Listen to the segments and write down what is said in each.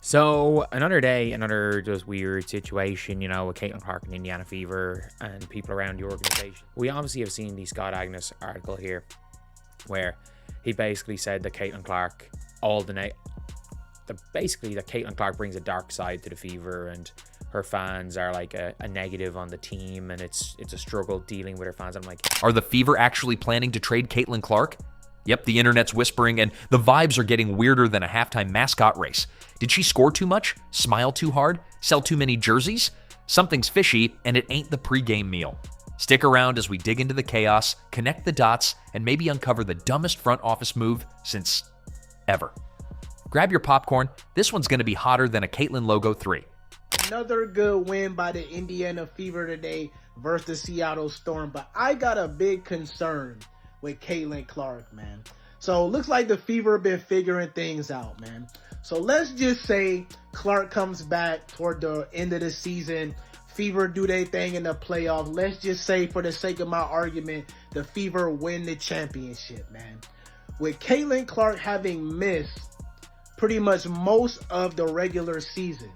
So another day, another just weird situation, with Caitlin Clark and Indiana Fever and people around the organization. We obviously have seen the Scott Agnes article here, where he basically said that Caitlin Clark, that Caitlin Clark brings a dark side to the Fever, and her fans are like a negative on the team, and it's a struggle dealing with her fans. I'm like, are the Fever actually planning to trade Caitlin Clark? Yep, the internet's whispering, and the vibes are getting weirder than a halftime mascot race. Did she score too much? Smile too hard? Sell too many jerseys? Something's fishy, and it ain't the pregame meal. Stick around as we dig into the chaos, connect the dots, and maybe uncover the dumbest front office move since ever. Grab your popcorn. This one's going to be hotter than a Caitlin Logo 3. Another good win by the Indiana Fever today versus the Seattle Storm, but I got a big concern with Caitlin Clark, man. So looks like the Fever have been figuring things out, man. So let's just say Clark comes back toward the end of the season. Fever do their thing in the playoff. Let's just say, for the sake of my argument, the Fever win the championship, man. With Caitlin Clark having missed pretty much most of the regular season,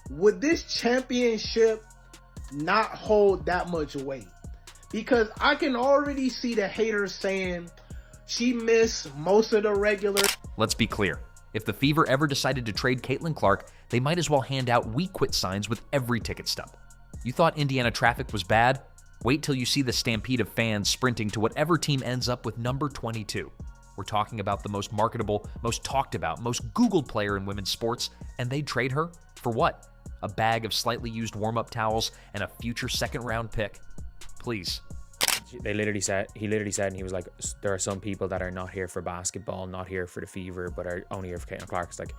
would this championship not hold that much weight? Because I can already see the haters saying she missed most of the regular. Let's be clear. If the Fever ever decided to trade Caitlin Clark, they might as well hand out "We Quit" signs with every ticket stub. You thought Indiana traffic was bad? Wait till you see the stampede of fans sprinting to whatever team ends up with number 22. We're talking about the most marketable, most talked about, most Googled player in women's sports, and they'd trade her for what? A bag of slightly used warm-up towels and a future second-round pick? Please. he literally said, and he was like, there are some people that are not here for basketball, not here for the Fever, but are only here for Caitlin Clark. It's like,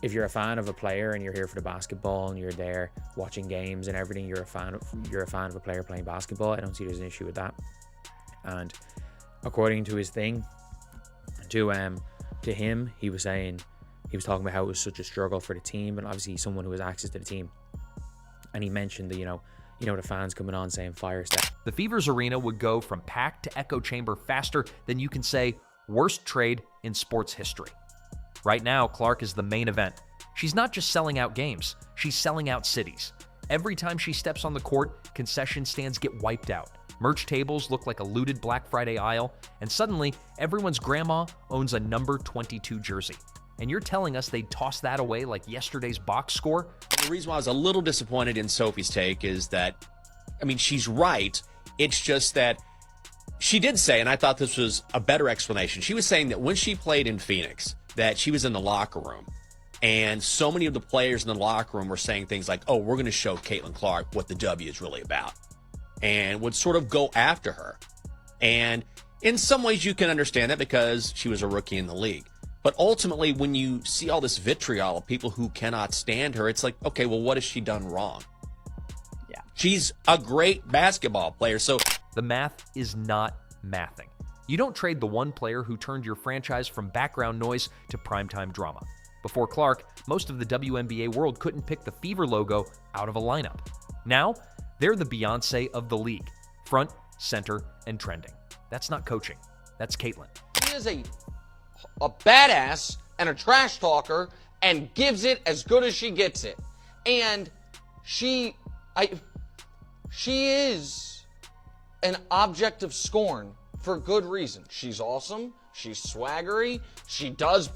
if you're a fan of a player and you're here for the basketball and you're there watching games and everything, you're a fan of a player playing basketball. I don't see there's an issue with that. And according to his thing, to him, he was talking about how it was such a struggle for the team, and obviously he's someone who has access to the team. And he mentioned the the fans coming on saying fire stuff. The Fever's arena would go from packed to echo chamber faster than you can say worst trade in sports history. Right now, Clark is the main event. She's not just selling out games, she's selling out cities. Every time she steps on the court, concession stands get wiped out. Merch tables look like a looted Black Friday aisle, and suddenly, everyone's grandma owns a number 22 jersey. And you're telling us they'd toss that away like yesterday's box score? The reason why I was a little disappointed in Sophie's take is that, she's right. It's just that she did say, and I thought this was a better explanation, she was saying that when she played in Phoenix, that she was in the locker room, and so many of the players in the locker room were saying things like, oh, we're going to show Caitlin Clark what the W is really about, and would sort of go after her. And in some ways you can understand that because she was a rookie in the league. But ultimately, when you see all this vitriol of people who cannot stand her, it's like, okay, well, what has she done wrong? Yeah. She's a great basketball player, so... The math is not mathing. You don't trade the one player who turned your franchise from background noise to primetime drama. Before Clark, most of the WNBA world couldn't pick the Fever logo out of a lineup. Now, they're the Beyonce of the league. Front, center, and trending. That's not coaching. That's Caitlin. She is a badass and a trash talker and gives it as good as she gets it. And she is an object of scorn for good reason. She's awesome. She's swaggery. She does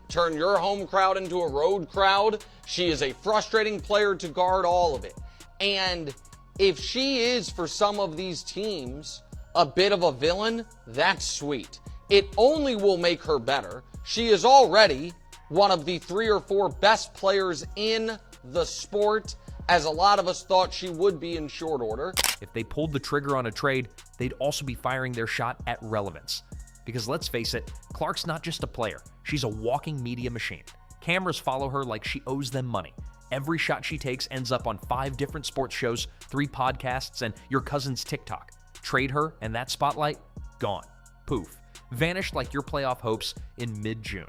turn your home crowd into a road crowd. She is a frustrating player to guard, all of it. And if she is, for some of these teams, a bit of a villain, that's sweet. It only will make her better. She is already one of the 3 or 4 best players in the sport, as a lot of us thought she would be in short order. If they pulled the trigger on a trade, they'd also be firing their shot at Relevance. Because let's face it, Clark's not just a player. She's a walking media machine. Cameras follow her like she owes them money. Every shot she takes ends up on 5 different sports shows, 3 podcasts, and your cousin's TikTok. Trade her, and that spotlight, gone. Poof. Vanished like your playoff hopes in mid-June.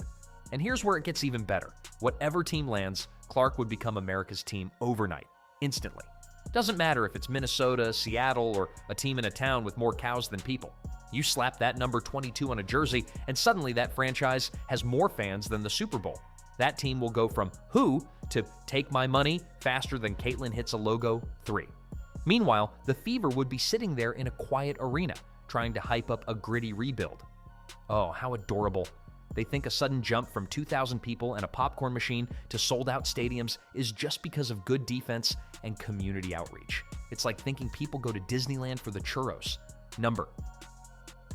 And here's where it gets even better. Whatever team lands, Clark would become America's team overnight, instantly. Doesn't matter if it's Minnesota, Seattle, or a team in a town with more cows than people. You slap that number 22 on a jersey, and suddenly that franchise has more fans than the Super Bowl. That team will go from who to take my money faster than Caitlyn hits a logo 3. Meanwhile, the Fever would be sitting there in a quiet arena, trying to hype up a gritty rebuild. Oh, how adorable. They think a sudden jump from 2,000 people and a popcorn machine to sold-out stadiums is just because of good defense and community outreach. It's like thinking people go to Disneyland for the churros. Number.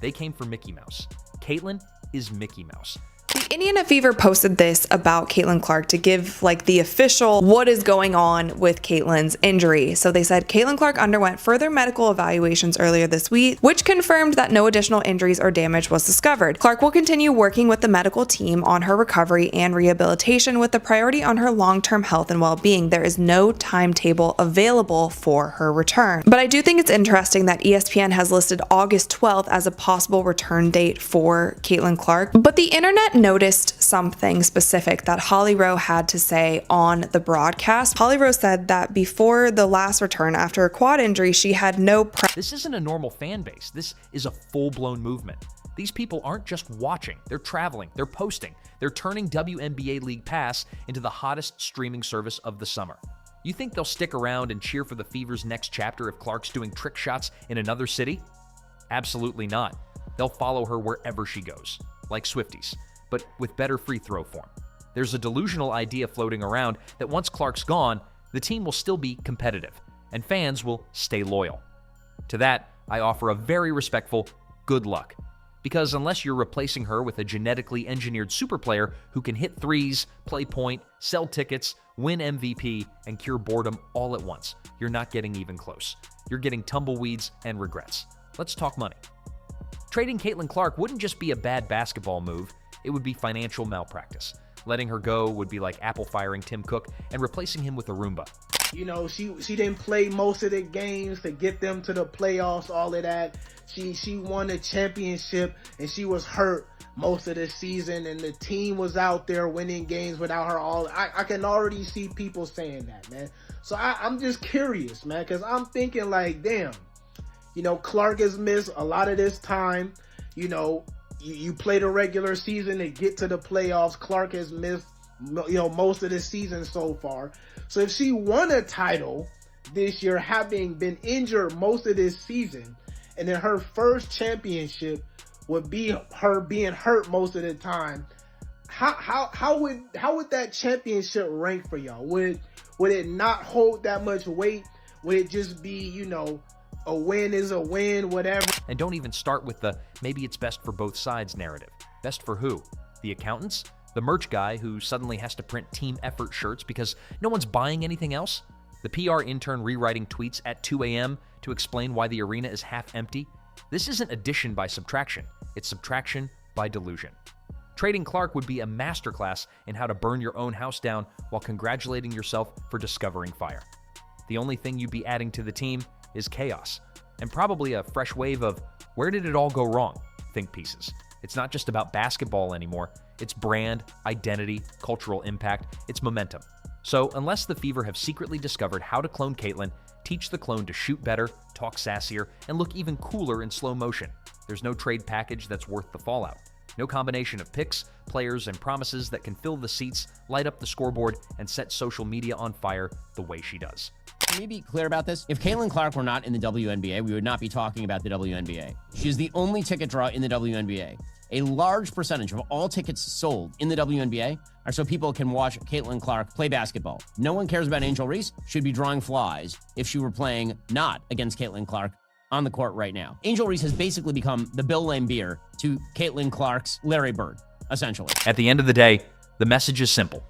They came for Mickey Mouse. Caitlyn is Mickey Mouse. The Indiana Fever posted this about Caitlin Clark to give like the official what is going on with Caitlyn's injury. So they said Caitlin Clark underwent further medical evaluations earlier this week, which confirmed that no additional injuries or damage was discovered. Clark will continue working with the medical team on her recovery and rehabilitation with the priority on her long-term health and well-being. There is no timetable available for her return. But I do think it's interesting that ESPN has listed August 12th as a possible return date for Caitlin Clark. But the internet noticed something specific that Holly Rowe had to say on the broadcast. Holly Rowe said that before the last return after a quad injury, she had no This isn't a normal fan base. This is a full-blown movement. These people aren't just watching. They're traveling. They're posting. They're turning WNBA League Pass into the hottest streaming service of the summer. You think they'll stick around and cheer for the Fever's next chapter if Clark's doing trick shots in another city? Absolutely not. They'll follow her wherever she goes, like Swifties, but with better free throw form. There's a delusional idea floating around that once Clark's gone, the team will still be competitive, and fans will stay loyal. To that, I offer a very respectful good luck, because unless you're replacing her with a genetically engineered super player who can hit threes, play point, sell tickets, win MVP, and cure boredom all at once, you're not getting even close. You're getting tumbleweeds and regrets. Let's talk money. Trading Caitlin Clark wouldn't just be a bad basketball move, it would be financial malpractice. Letting her go would be like Apple firing Tim Cook and replacing him with a Roomba. You know, she didn't play most of the games to get them to the playoffs, all of that. She won a championship and she was hurt most of the season, and the team was out there winning games without her. I can already see people saying that, man. So I'm just curious, man, because I'm thinking like, damn, you know, Clark has missed a lot of this time. You know, you play the regular season and get to the playoffs. Clark has missed, you know, most of the season so far. So if she won a title this year, having been injured most of this season, and then her first championship would be her being hurt most of the time, how would that championship rank for y'all? Would it not hold that much weight? Would it just be, you know, a win is a win, whatever? And don't even start with the maybe it's best for both sides narrative. Best for who? The accountants? The merch guy who suddenly has to print team effort shirts because no one's buying anything else? The PR intern rewriting tweets at 2 a.m. to explain why the arena is half empty? This isn't addition by subtraction. It's subtraction by delusion. Trading Clark would be a masterclass in how to burn your own house down while congratulating yourself for discovering fire. The only thing you'd be adding to the team is chaos, and probably a fresh wave of where did it all go wrong think pieces. It's not just about basketball anymore. It's brand, identity, cultural impact, it's momentum. So unless the Fever have secretly discovered how to clone Caitlyn, teach the clone to shoot better, talk sassier, and look even cooler in slow motion, there's no trade package that's worth the fallout. No combination of picks, players, and promises that can fill the seats, light up the scoreboard, and set social media on fire the way she does. Can we be clear about this? If Caitlin Clark were not in the WNBA, we would not be talking about the WNBA. She is the only ticket draw in the WNBA. A large percentage of all tickets sold in the WNBA are so people can watch Caitlin Clark play basketball. No one cares about Angel Reese. Should be drawing flies if she were playing not against Caitlin Clark on the court right now. Angel Reese has basically become the Bill Laimbeer to Caitlin Clark's Larry Bird, essentially. At the end of the day, the message is simple.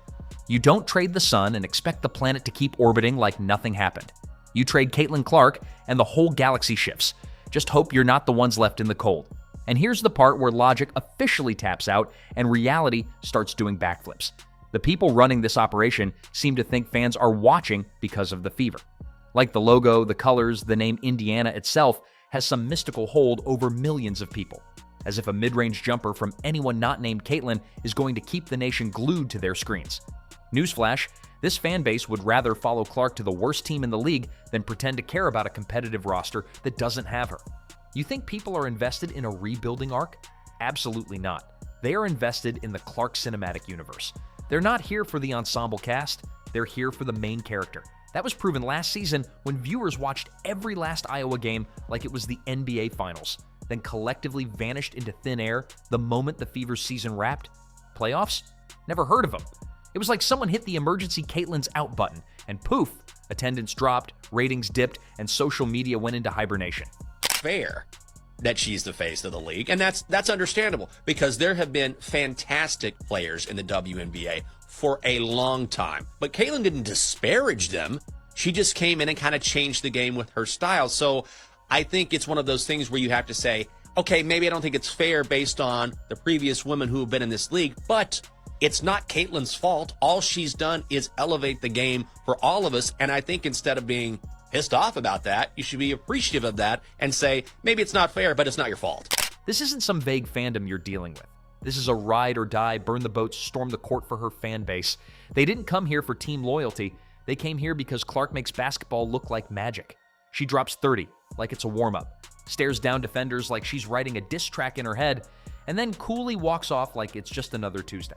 You don't trade the sun and expect the planet to keep orbiting like nothing happened. You trade Caitlin Clark and the whole galaxy shifts. Just hope you're not the ones left in the cold. And here's the part where logic officially taps out and reality starts doing backflips. The people running this operation seem to think fans are watching because of the Fever. Like the logo, the colors, the name Indiana itself has some mystical hold over millions of people. As if a mid-range jumper from anyone not named Caitlyn is going to keep the nation glued to their screens. Newsflash, this fan base would rather follow Clark to the worst team in the league than pretend to care about a competitive roster that doesn't have her. You think people are invested in a rebuilding arc? Absolutely not. They are invested in the Clark cinematic universe. They're not here for the ensemble cast, they're here for the main character. That was proven last season when viewers watched every last Iowa game like it was the NBA Finals, then collectively vanished into thin air the moment the Fever's season wrapped. Playoffs? Never heard of them. It was like someone hit the emergency Caitlyn's out button, and poof, attendance dropped, ratings dipped, and social media went into hibernation. Fair that she's the face of the league, and that's understandable because there have been fantastic players in the WNBA for a long time. But Caitlyn didn't disparage them. She just came in and kind of changed the game with her style. So I think it's one of those things where you have to say, okay, maybe I don't think it's fair based on the previous women who have been in this league, but it's not Caitlyn's fault. All she's done is elevate the game for all of us. And I think instead of being pissed off about that, you should be appreciative of that and say, maybe it's not fair, but it's not your fault. This isn't some vague fandom you're dealing with. This is a ride or die, burn the boats, storm the court for her fan base. They didn't come here for team loyalty. They came here because Clark makes basketball look like magic. She drops 30 like it's a warm-up, stares down defenders like she's writing a diss track in her head, and then coolly walks off like it's just another Tuesday.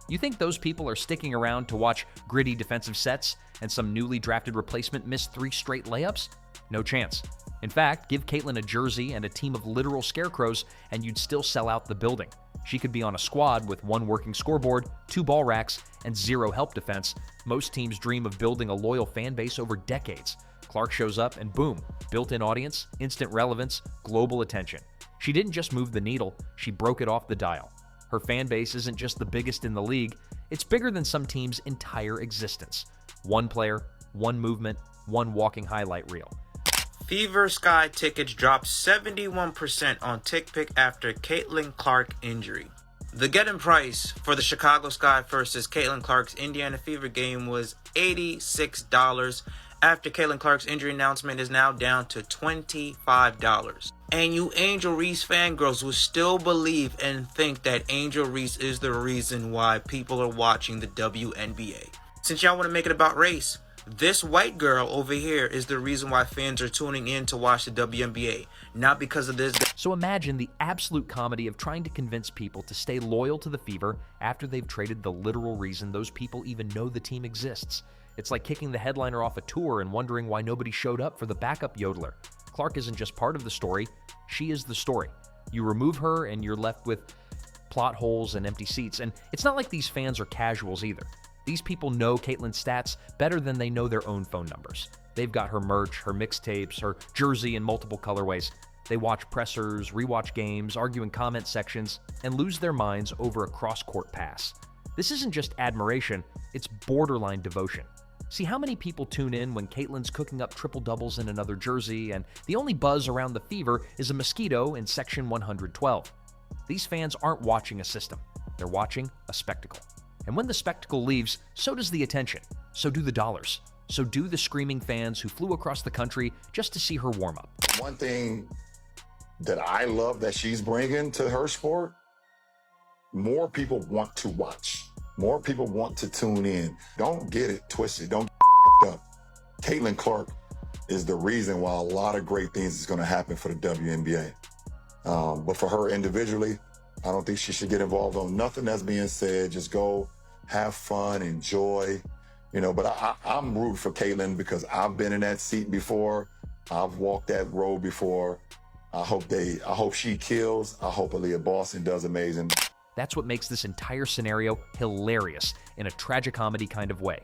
You think those people are sticking around to watch gritty defensive sets and some newly drafted replacement miss 3 straight layups? No chance. In fact, give Caitlyn a jersey and a team of literal scarecrows and you'd still sell out the building. She could be on a squad with 1 working scoreboard, 2 ball racks, and 0 help defense. Most teams dream of building a loyal fan base over decades. Clark shows up and boom, built-in audience, instant relevance, global attention. She didn't just move the needle, she broke it off the dial. Her fan base isn't just the biggest in the league, it's bigger than some teams' entire existence. 1 player, 1 movement, 1 walking highlight reel. Fever Sky tickets dropped 71% on TickPick after Caitlin Clark injury. The get-in price for the Chicago Sky versus Caitlin Clark's Indiana Fever game was $86. After Caitlin Clark's injury announcement is now down to $25. And you Angel Reese fangirls will still believe and think that Angel Reese is the reason why people are watching the WNBA. Since y'all want to make it about race, this white girl over here is the reason why fans are tuning in to watch the WNBA, not because of this guy. So imagine the absolute comedy of trying to convince people to stay loyal to the Fever after they've traded the literal reason those people even know the team exists. It's like kicking the headliner off a tour and wondering why nobody showed up for the backup yodeler. Clark isn't just part of the story, she is the story. You remove her and you're left with plot holes and empty seats. And it's not like these fans are casuals either. These people know Caitlyn's stats better than they know their own phone numbers. They've got her merch, her mixtapes, her jersey in multiple colorways. They watch pressers, rewatch games, argue in comment sections, and lose their minds over a cross-court pass. This isn't just admiration, it's borderline devotion. See how many people tune in when Caitlyn's cooking up triple-doubles in another jersey, and the only buzz around the Fever is a mosquito in section 112. These fans aren't watching a system, they're watching a spectacle. And when the spectacle leaves, so does the attention, so do the dollars, so do the screaming fans who flew across the country just to see her warm up. One thing that I love that she's bringing to her sport, more people want to watch. More people want to tune in. Don't get it twisted. Don't get up. Caitlin Clark is the reason why a lot of great things is going to happen for the WNBA. But for her individually, I don't think she should get involved on nothing that's being said. Just go have fun, enjoy, but I'm rooting for Caitlin because I've been in that seat before. I've walked that road before. I hope she kills. I hope Aaliyah Boston does amazing. That's what makes this entire scenario hilarious in a tragicomedy kind of way.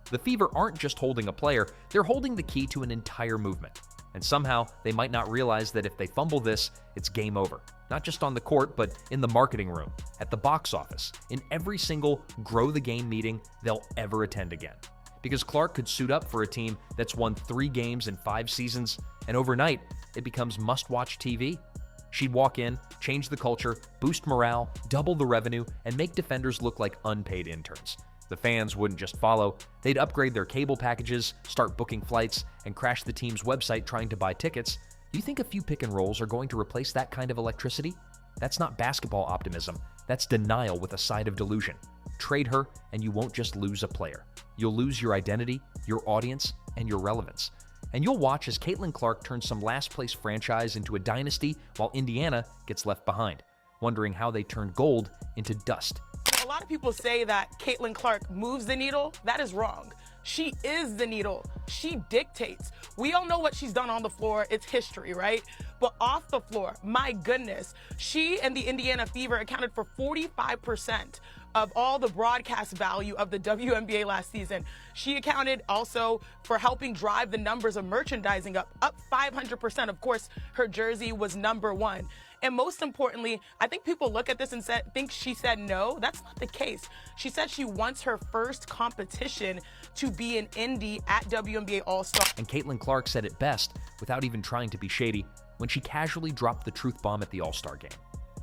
The Fever aren't just holding a player, they're holding the key to an entire movement. And somehow, they might not realize that if they fumble this, it's game over. Not just on the court, but in the marketing room, at the box office, in every single grow the game meeting they'll ever attend again. Because Clark could suit up for a team that's won 3 games in 5 seasons, and overnight, it becomes must-watch TV. She'd walk in, change the culture, boost morale, double the revenue, and make defenders look like unpaid interns. The fans wouldn't just follow, they'd upgrade their cable packages, start booking flights, and crash the team's website trying to buy tickets. You think a few pick and rolls are going to replace that kind of electricity? That's not basketball optimism, that's denial with a side of delusion. Trade her, and you won't just lose a player. You'll lose your identity, your audience, and your relevance. And you'll watch as Caitlin Clark turns some last-place franchise into a dynasty while Indiana gets left behind, wondering how they turned gold into dust. A lot lot of people say that Caitlin Clark moves the needle. That is wrong. She is the needle. She dictates. We all know what she's done on the floor. It's history, right? But off the floor, my goodness, she and the Indiana Fever accounted for 45% of all the broadcast value of the WNBA last season. She accounted also for helping drive the numbers of merchandising up 500%. Of course, her jersey was #1. And most importantly, I think people look at this and think she said no. That's not the case. She said she wants her first competition to be an Indy at WNBA All-Star. And Caitlin Clark said it best, without even trying to be shady, when she casually dropped the truth bomb at the All-Star game.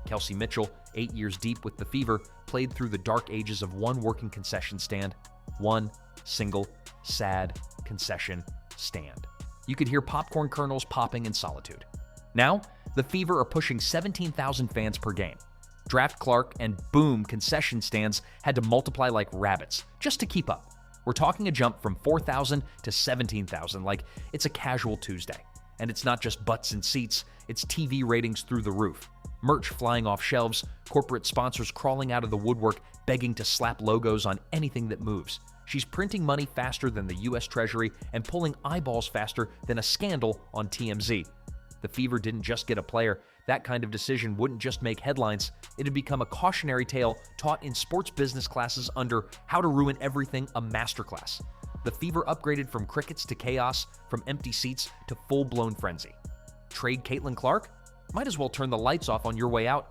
Kelsey Mitchell, 8 years deep with the Fever, played through the dark ages of one working concession stand. One single, sad concession stand. You could hear popcorn kernels popping in solitude. Now, the Fever are pushing 17,000 fans per game. Draft Clark and boom, concession stands had to multiply like rabbits just to keep up. We're talking a jump from 4,000 to 17,000, like it's a casual Tuesday. And it's not just butts and seats, it's TV ratings through the roof. Merch flying off shelves, corporate sponsors crawling out of the woodwork begging to slap logos on anything that moves. She's printing money faster than the US Treasury and pulling eyeballs faster than a scandal on TMZ. The Fever didn't just get a player. That kind of decision wouldn't just make headlines. It'd become a cautionary tale taught in sports business classes under How to Ruin Everything, a masterclass. The Fever upgraded from crickets to chaos, from empty seats to full-blown frenzy. Trade Caitlin Clark? Might as well turn the lights off on your way out.